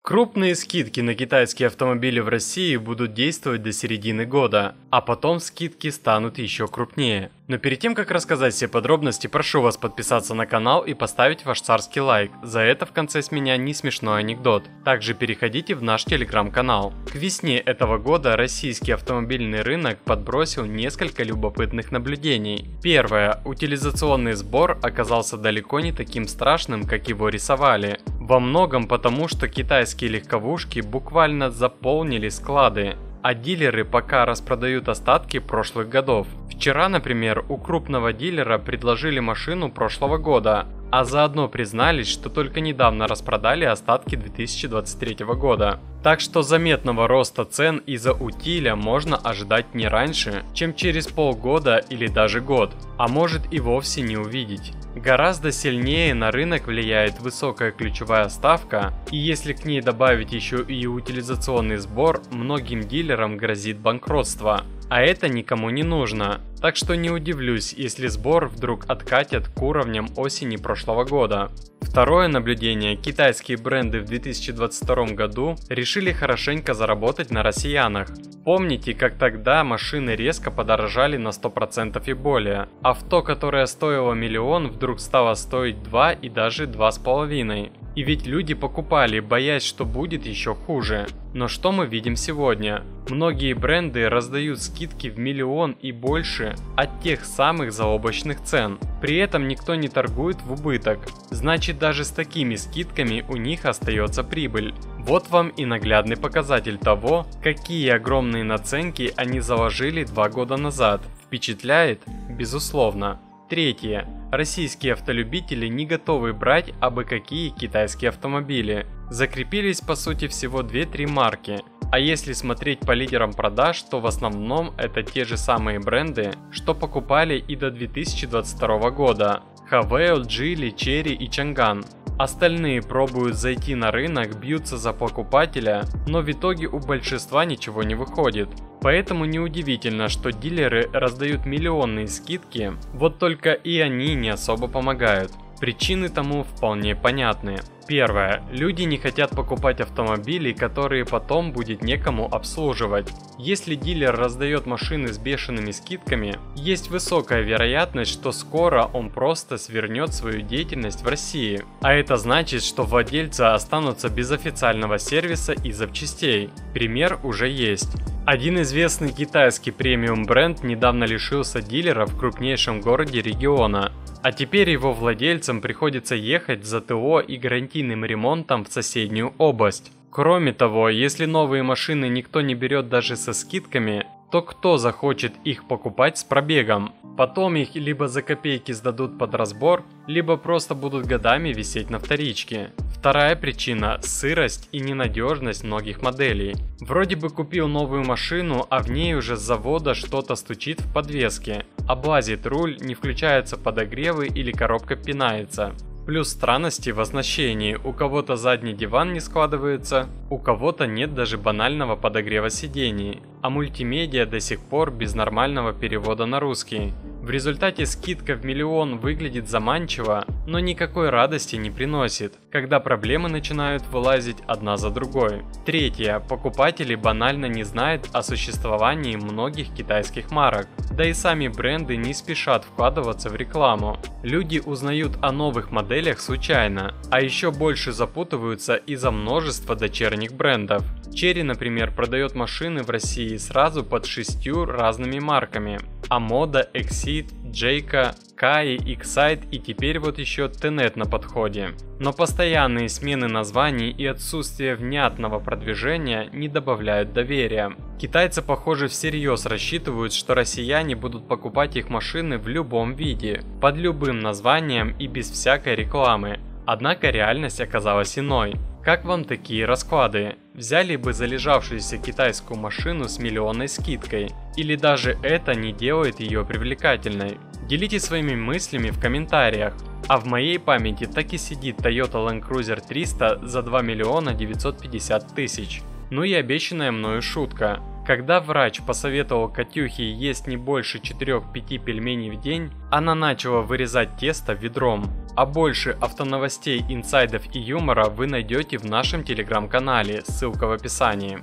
Крупные скидки на китайские автомобили в России будут действовать до середины года, а потом скидки станут еще крупнее. Но перед тем, как рассказать все подробности, прошу вас подписаться на канал и поставить ваш царский лайк. За это в конце с меня не смешной анекдот. Также переходите в наш телеграм-канал. К весне этого года российский автомобильный рынок подбросил несколько любопытных наблюдений. Первое. Утилизационный сбор оказался далеко не таким страшным, как его рисовали. Во многом потому, что китайские легковушки буквально заполнили склады, а дилеры пока распродают остатки прошлых годов. Вчера, например, у крупного дилера предложили машину прошлого года, а заодно признались, что только недавно распродали остатки 2023 года. Так что заметного роста цен из-за утиля можно ожидать не раньше, чем через полгода или даже год, а может и вовсе не увидеть. Гораздо сильнее на рынок влияет высокая ключевая ставка, и если к ней добавить еще и утилизационный сбор, многим дилерам грозит банкротство. А это никому не нужно, так что не удивлюсь, если сбор вдруг откатят к уровням осени прошлого года. Второе наблюдение. Китайские бренды в 2022 году решили хорошенько заработать на россиянах. Помните, как тогда машины резко подорожали на 100% и более? Авто, которое стоило миллион, вдруг стало стоить 2 и даже 2,5. И ведь люди покупали, боясь, что будет еще хуже. Но что мы видим сегодня? Многие бренды раздают скидки в миллион и больше от тех самых заоблачных цен. При этом никто не торгует в убыток. Значит, даже с такими скидками у них остается прибыль. Вот вам и наглядный показатель того, какие огромные наценки они заложили 2 года назад. Впечатляет? Безусловно. Третье. Российские автолюбители не готовы брать абы какие китайские автомобили. Закрепились по сути всего 2-3 марки. А если смотреть по лидерам продаж, то в основном это те же самые бренды, что покупали и до 2022 года. Haveo, Geely, Chery и Chang'an. Остальные пробуют зайти на рынок, бьются за покупателя, но в итоге у большинства ничего не выходит. Поэтому неудивительно, что дилеры раздают миллионные скидки, вот только и они не особо помогают. Причины тому вполне понятны. Первое. Люди не хотят покупать автомобили, которые потом будет некому обслуживать. Если дилер раздает машины с бешеными скидками, есть высокая вероятность, что скоро он просто свернет свою деятельность в России. А это значит, что владельцы останутся без официального сервиса и запчастей. Пример уже есть. Один известный китайский премиум бренд недавно лишился дилера в крупнейшем городе региона. А теперь его владельцам приходится ехать за ТО и гарантийным ремонтом в соседнюю область. Кроме того, если новые машины никто не берет даже со скидками, то кто захочет их покупать с пробегом? Потом их либо за копейки сдадут под разбор, либо просто будут годами висеть на вторичке. Вторая причина – сырость и ненадежность многих моделей. Вроде бы купил новую машину, а в ней уже с завода что-то стучит в подвеске, облазит руль, не включаются подогревы или коробка пинается. Плюс странности в оснащении, у кого-то задний диван не складывается, у кого-то нет даже банального подогрева сидений, а мультимедиа до сих пор без нормального перевода на русский. В результате скидка в миллион выглядит заманчиво, но никакой радости не приносит, когда проблемы начинают вылазить одна за другой. Третье. Покупатели банально не знают о существовании многих китайских марок, да и сами бренды не спешат вкладываться в рекламу. Люди узнают о новых моделях случайно, а еще больше запутываются из-за множества дочерних брендов. Chery, например, продает машины в России сразу под 6 разными марками: Amoda, Exit, Jayco, Kai, Excite и теперь вот еще Tenet на подходе. Но постоянные смены названий и отсутствие внятного продвижения не добавляют доверия. Китайцы, похоже, всерьез рассчитывают, что россияне будут покупать их машины в любом виде, под любым названием и без всякой рекламы. Однако реальность оказалась иной. Как вам такие расклады? Взяли бы залежавшуюся китайскую машину с миллионной скидкой? Или даже это не делает ее привлекательной? Делитесь своими мыслями в комментариях. А в моей памяти так и сидит Toyota Land Cruiser 300 за 2 миллиона 950 тысяч. Ну и обещанная мною шутка. Когда врач посоветовал Катюхе есть не больше 4-5 пельменей в день, она начала вырезать тесто ведром. А больше автоновостей, инсайдов и юмора вы найдете в нашем телеграм-канале, ссылка в описании.